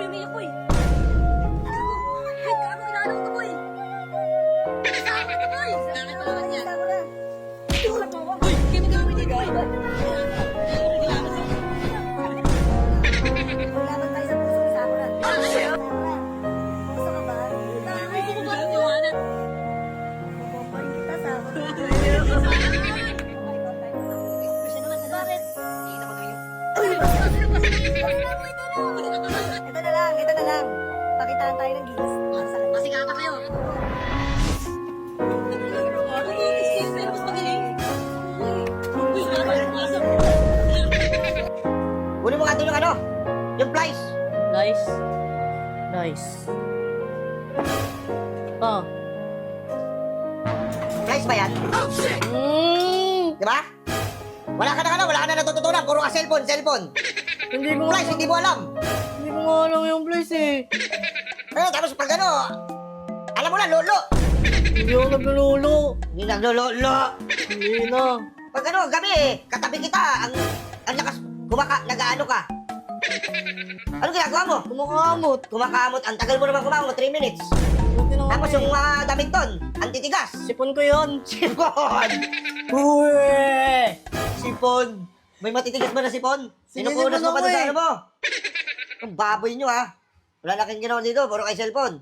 boy, umiyak boy. Wait, ako inaano ko boy. Sakit ko boy. Sakit ko naman yan. Tulak mo ako. Boy, kaya magkakawin dito boy. Laban tayo sa puso ni Sakura. Gusto ka ba? Gusto ko ba ang iwanan? Kukumpain kita, Sakura. Gusto naman sa bakit? Hindi na ko na yun. Ito na lang. Pakitaan tayo ng gilas. Masigata kayo. Pero mas magaling. Uy, asap. Kunin mo nga doon yung ano, yung flies. Nice. Nice. Oh. Flies ba yan? Di ba? Wala ka na natututunan. Puro ka cellphone. Hindi ko Flies, hindi mo alam. Hindi ko nga alam yung place eh. Tapos pag ano, alam mo na, lolo. Hindi ako naglululo. Hindi naglololo. Hindi na. Pag ano, gabi katabi kita, ang lakas, nag-ano ka. Anong ginagawa mo? Kumakamot. Kumakamot, ang tagal mo naman kumakamot, 3 minutes. Buti na Tapos kami. yung damit doon, antitigas. Sipon ko yun. Sipon! Uwe! Sipon! May matitigas ba na sipon? Sinisipon Sinupunas mo pa ako doon sa eh. ano mo? Ang baboy nyo ha. Wala na kayong ginawa dito, puro kay cellphone.